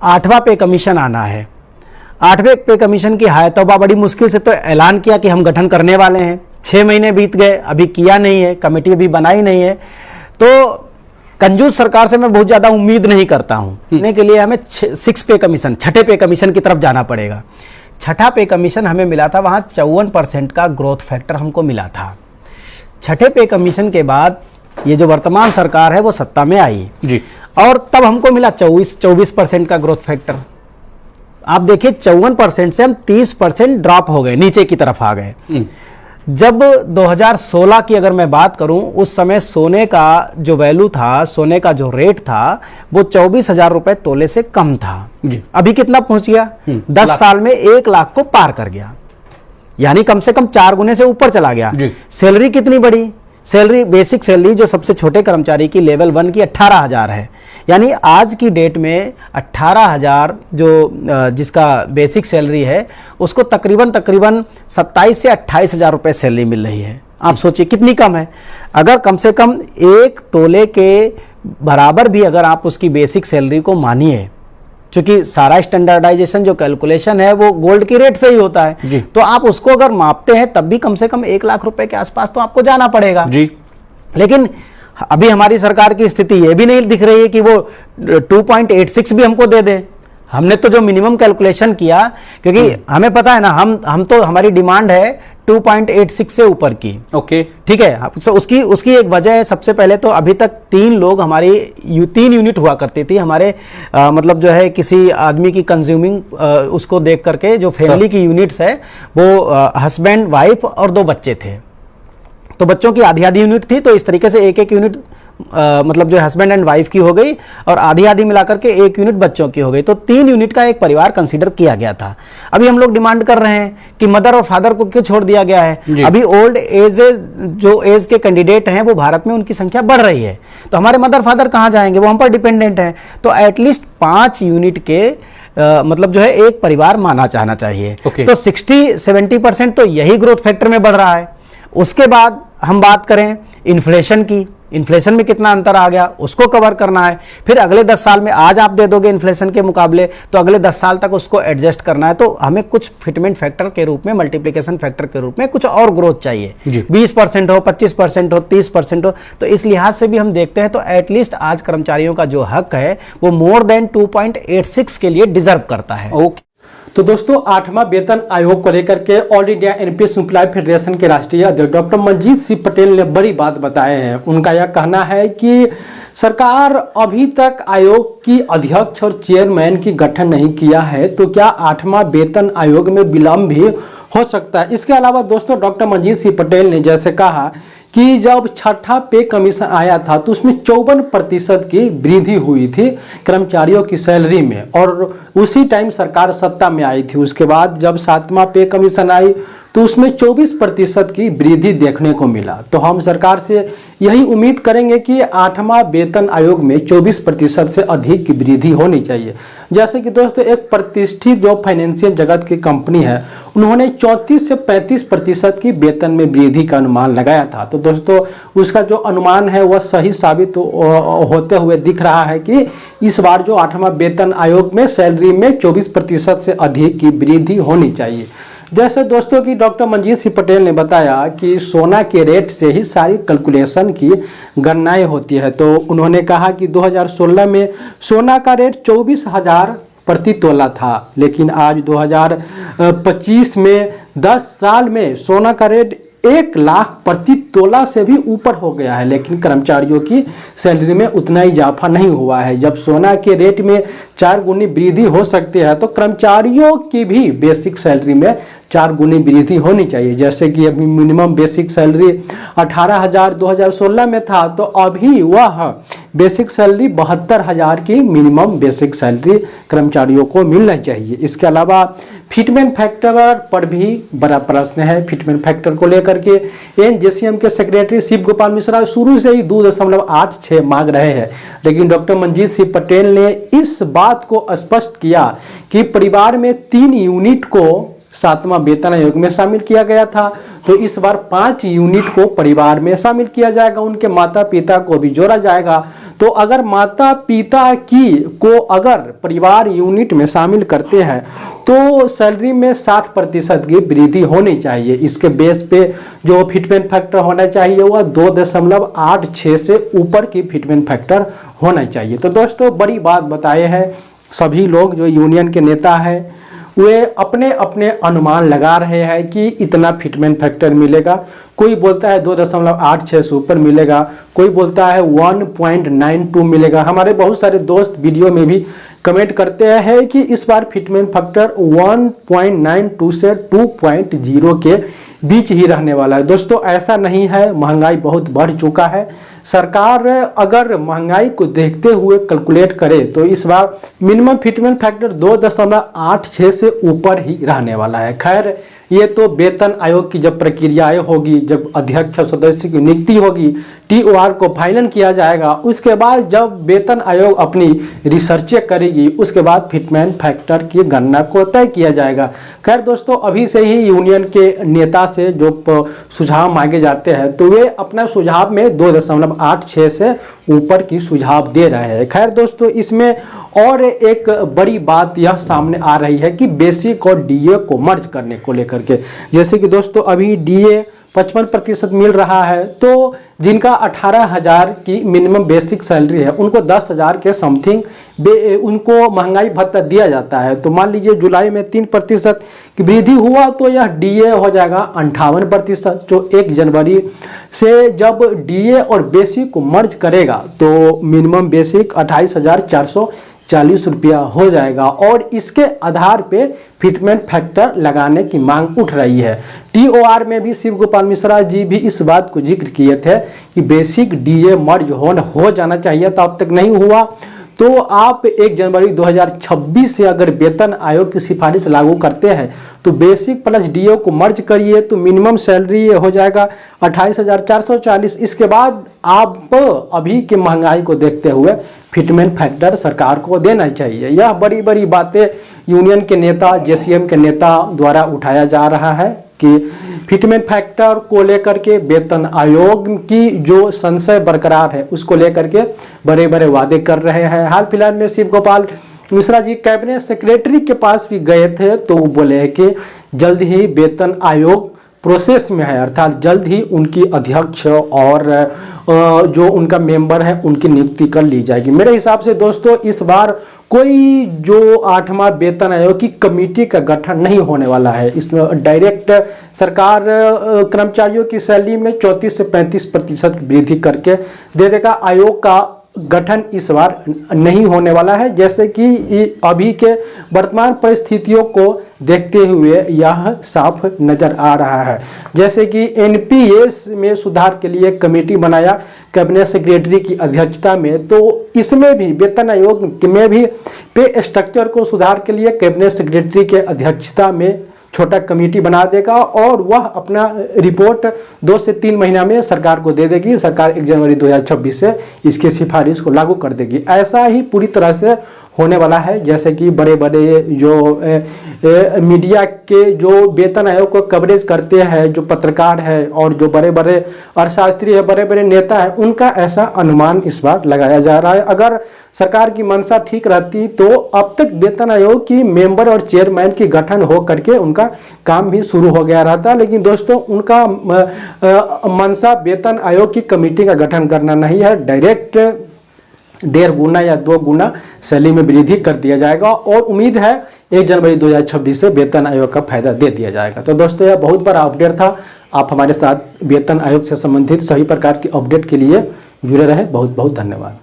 8वां पे कमीशन आना है। 8वें पे कमीशन की हाय तौबा, बड़ी मुश्किल से तो ऐलान किया कि हम गठन करने वाले हैं। 6 महीने बीत गए, अभी किया नहीं है, कमेटी अभी बनाई नहीं है। तो कंजूस सरकार से मैं बहुत ज्यादा उम्मीद नहीं करता हूं। लेने के लिए हमें 6 पे कमीशन, छठे पे कमीशन की तरफ जाना पड़ेगा। छठा पे कमीशन हमें मिला था, वहां 54% का ग्रोथ फैक्टर हमको मिला था। छठे पे कमीशन के बाद ये जो वर्तमान सरकार है वो सत्ता में आई जी, और तब हमको मिला 24% का ग्रोथ फैक्टर। आप देखिए 54% से हम 30% ड्रॉप हो गए, नीचे की तरफ आ गए। जब 2016 की अगर मैं बात करूं, उस समय सोने का जो वैल्यू था, सोने का जो रेट था, वो 24,000 रुपए तोले से कम था जी। अभी कितना पहुंच गया? 10 साल में 1 लाख को पार कर गया, यानी कम से कम 4 गुने से ऊपर चला गया। सैलरी कितनी बढ़ी? सैलरी, बेसिक सैलरी जो सबसे छोटे कर्मचारी की लेवल 1 की 18,000 है, यानी आज की डेट में 18,000 जो जिसका बेसिक सैलरी है, उसको तकरीबन 27 से 28,000 रुपए सैलरी मिल रही है। आप सोचिए कितनी कम है। अगर कम से कम 1 तोले के बराबर भी अगर आप उसकी बेसिक सैलरी को मानिए, क्योंकि सारा स्टैंडर्डाइजेशन जो कैलकुलेशन है वो गोल्ड की रेट से ही होता है, तो आप उसको अगर मापते हैं तब भी कम से कम 1 लाख रुपए के आसपास तो आपको जाना पड़ेगा जी। लेकिन अभी हमारी सरकार की स्थिति ये भी नहीं दिख रही है कि वो 2.86 भी हमको दे दे। हमने तो जो मिनिमम कैलकुलेशन किया, क्योंकि हमें पता है ना, हम तो हमारी डिमांड है 2.86 से ऊपर की। ओके, ठीक है। उसकी एक वजह है। सबसे पहले तो अभी तक 3 लोग हमारी 3 यूनिट हुआ करती थी हमारे, मतलब जो है किसी आदमी की कंज्यूमिंग उसको देख करके जो फैमिली की यूनिट्स है वो हस्बैंड, वाइफ और 2 बच्चे थे। तो बच्चों की आधी आधी यूनिट थी, तो इस तरीके से एक यूनिट मतलब जो हस्बैंड एंड वाइफ की हो गई, और आधी आधी मिलाकर के 1 यूनिट बच्चों की हो गई। तो 3 यूनिट का एक परिवार कंसीडर किया गया था। अभी हम लोग डिमांड कर रहे हैं कि मदर और फादर को क्यों छोड़ दिया गया है? अभी ओल्ड एज जो एज के कैंडिडेट हैं वो भारत में उनकी संख्या बढ़ रही है, तो हमारे मदर फादर कहां जाएंगे? वो हम पर डिपेंडेंट है। तो एटलीस्ट 5 यूनिट के मतलब जो है एक परिवार माना जाना चाहिए। तो 60-70% तो यही ग्रोथ फैक्टर में बढ़ रहा है। उसके बाद हम बात करें इन्फ्लेशन की, इन्फ्लेशन में कितना अंतर आ गया, उसको कवर करना है। फिर अगले 10 साल में, आज आप दे दोगे इन्फ्लेशन के मुकाबले, तो अगले 10 साल तक उसको एडजस्ट करना है। तो हमें कुछ फिटमेंट फैक्टर के रूप में, मल्टीप्लिकेशन फैक्टर के रूप में कुछ और ग्रोथ चाहिए। 20% हो, 25% हो, 30% हो। तो इस लिहाज से भी हम देखते हैं तो एटलीस्ट आज कर्मचारियों का जो हक है वो मोर देन 2.86 के लिए डिजर्व करता है। ओके, तो दोस्तों 8वां वेतन आयोग को लेकर के all India NPS employ federation के राष्ट्रीय अध्यक्ष डॉक्टर मंजीत सिंह पटेल ने बड़ी बात बताए हैं। उनका यह कहना है कि सरकार अभी तक आयोग की अध्यक्ष और चेयरमैन की गठन नहीं किया है, तो क्या 8वां वेतन आयोग में विलंब भी हो सकता है। इसके अलावा दोस्तों डॉक्टर मंजीत सिंह पटेल ने जैसे कहा कि जब छठा पे कमीशन आया था तो उसमें 54% की वृद्धि हुई थी कर्मचारियों की सैलरी में, और उसी टाइम सरकार सत्ता में आई थी। उसके बाद जब 7वां पे कमीशन आई तो उसमें 24% की वृद्धि देखने को मिला। तो हम सरकार से यही उम्मीद करेंगे कि 8वां वेतन आयोग में 24% से अधिक की वृद्धि होनी चाहिए। जैसे कि दोस्तों एक प्रतिष्ठित जो फाइनेंशियल जगत की कंपनी है, उन्होंने 34 से 35% की वेतन में वृद्धि का अनुमान लगाया था। तो दोस्तों उसका जो अनुमान है वह सही साबित होते हुए दिख रहा है कि इस बार जो 8वां वेतन आयोग में सैलरी में 24% से अधिक की वृद्धि होनी चाहिए। जैसे दोस्तों की डॉक्टर मंजीत सिंह पटेल ने बताया कि सोना के रेट से ही सारी कैलकुलेशन की गणनाएं होती है। तो उन्होंने कहा कि 2016 में सोना का रेट 24,000 प्रति तोला था, लेकिन आज 2025 में 10 साल में सोना का रेट 1 लाख प्रति तोला से भी ऊपर हो गया है, लेकिन कर्मचारियों की सैलरी में उतना इजाफा नहीं हुआ है। जब सोना के रेट में 4 गुनी वृद्धि हो सकती है तो कर्मचारियों की भी बेसिक सैलरी में 4 गुनी वृद्धि होनी चाहिए। जैसे कि अभी मिनिमम बेसिक सैलरी 18,000 2016 में था, तो अभी वह बेसिक सैलरी 72,000 की मिनिमम बेसिक सैलरी कर्मचारियों को मिलना चाहिए। इसके अलावा फिटमेंट फैक्टर पर भी बड़ा प्रश्न है। फिटमेंट फैक्टर को लेकर के एनजेसीएम के सेक्रेटरी शिव गोपाल मिश्रा शुरू से ही 2.86 मांग रहे हैं, लेकिन डॉक्टर मंजीत सिंह पटेल ने इस बात को स्पष्ट किया कि परिवार में 3 यूनिट को 7वां वेतन आयोग में शामिल किया गया था, तो इस बार 5 यूनिट को परिवार में शामिल किया जाएगा, उनके माता पिता को भी जोड़ा जाएगा। तो अगर माता पिता को अगर परिवार यूनिट में शामिल करते हैं तो सैलरी में 60% की वृद्धि होनी चाहिए। इसके बेस पे जो फिटमेंट फैक्टर होना चाहिए वह 2.86 से ऊपर की फिटमेंट फैक्टर होना चाहिए। तो दोस्तों बड़ी बात बताए हैं, सभी लोग जो यूनियन के नेता हैं वे अपने अपने अनुमान लगा रहे हैं कि इतना फिटमेंट फैक्टर मिलेगा। कोई बोलता है 2.86 से ऊपर मिलेगा, कोई बोलता है 1.92 मिलेगा। हमारे बहुत सारे दोस्त वीडियो में भी कमेंट करते हैं कि इस बार फिटमेंट फैक्टर 1.92 से 2.0 के बीच ही रहने वाला है। दोस्तों ऐसा नहीं है, महंगाई बहुत बढ़ चुका है। सरकार अगर महंगाई को देखते हुए कैलकुलेट करे तो इस बार मिनिमम फिटमेंट फैक्टर 2.86 से ऊपर ही रहने वाला है। खैर ये तो वेतन आयोग की जब प्रक्रियाएं होगी, जब अध्यक्ष और सदस्य की नियुक्ति होगी, टीओआर को फाइनल किया जाएगा, उसके बाद जब वेतन आयोग अपनी रिसर्चें करेगी उसके बाद फिटमेंट फैक्टर की गणना को तय किया जाएगा। खैर दोस्तों अभी से ही यूनियन के नेता से जो सुझाव मांगे जाते हैं तो वे अपना सुझाव में 2.86 से ऊपर की सुझाव दे रहे हैं। खैर दोस्तों इसमें और एक बड़ी बात यह सामने आ रही है कि बेसिक और डीए को मर्ज करने को लेकर के, जैसे कि दोस्तों अभी डीए 55% मिल रहा है, तो जिनका 18,000 की मिनिमम बेसिक सैलरी है उनको 10,000 के समथिंग उनको महंगाई भत्ता दिया जाता है। तो मान लीजिए जुलाई में 3% की वृद्धि हुआ तो यह डीए हो जाएगा 58%। जो 1 जनवरी से जब डीए और बेसिक को मर्ज करेगा तो मिनिमम बेसिक 28,440 रुपया हो जाएगा और इसके आधार पे फिटमेंट फैक्टर लगाने की मांग उठ रही है। टीओआर में भी शिव गोपाल मिश्रा जी भी इस बात को जिक्र किए थे कि बेसिक डीए मर्ज हो जाना चाहिए था, अब तक नहीं हुआ। तो आप 1 जनवरी 2026 से अगर वेतन आयोग की सिफारिश लागू करते हैं तो बेसिक प्लस डीए को मर्ज करिए तो मिनिमम सैलरी हो जाएगा 28,440। इसके बाद आप अभी की महंगाई को देखते हुए फिटमेंट फैक्टर सरकार को देना चाहिए। यह बड़ी बड़ी बातें यूनियन के नेता, जेसीएम के नेता द्वारा उठाया जा रहा है कि फिटमेंट फैक्टर को लेकर के वेतन आयोग की जो संशय बरकरार है उसको लेकर के बड़े बड़े वादे कर रहे हैं। हाल फिलहाल में शिव गोपाल मिश्रा जी कैबिनेट सेक्रेटरी के पास भी गए थे तो वो बोले कि जल्द ही वेतन आयोग प्रोसेस में है, अर्थात जल्द ही उनकी अध्यक्ष और जो उनका मेंबर है उनकी नियुक्ति कर ली जाएगी। मेरे हिसाब से दोस्तों इस बार कोई जो 8वां वेतन आयोग की कमेटी का गठन नहीं होने वाला है। इसमें डायरेक्ट सरकार कर्मचारियों की सैलरी में 34 से 35% की वृद्धि करके दे देगा। आयोग का गठन इस बार नहीं होने वाला है, जैसे कि अभी के वर्तमान परिस्थितियों को देखते हुए यह साफ नजर आ रहा है। जैसे कि एनपीएस में सुधार के लिए कमेटी बनाया कैबिनेट सेक्रेटरी की अध्यक्षता में, तो इसमें भी वेतन आयोग में भी पे स्ट्रक्चर को सुधार के लिए कैबिनेट सेक्रेटरी के अध्यक्षता में छोटा कमेटी बना देगा और वह अपना रिपोर्ट 2 से 3 महीना में सरकार को दे देगी। सरकार 1 जनवरी 2026 से इसकी सिफारिश को लागू कर देगी। ऐसा ही पूरी तरह से होने वाला है। जैसे कि बड़े बड़े जो मीडिया के जो वेतन आयोग को कवरेज करते हैं, जो पत्रकार है और जो बड़े बड़े अर्थशास्त्री है, बड़े बड़े नेता है, उनका ऐसा अनुमान इस बार लगाया जा रहा है। अगर सरकार की मंशा ठीक रहती तो अब तक वेतन आयोग की मेंबर और चेयरमैन की गठन हो करके उनका काम भी शुरू हो गया रहता, लेकिन दोस्तों उनका मंशा वेतन आयोग की कमेटी का गठन करना नहीं है। डायरेक्ट 1.5 गुना या 2 गुना सैलरी में वृद्धि कर दिया जाएगा और उम्मीद है 1 जनवरी 2026 से वेतन आयोग का फायदा दे दिया जाएगा। तो दोस्तों यह बहुत बड़ा अपडेट था। आप हमारे साथ वेतन आयोग से संबंधित सभी प्रकार की अपडेट के लिए जुड़े रहे। बहुत बहुत धन्यवाद।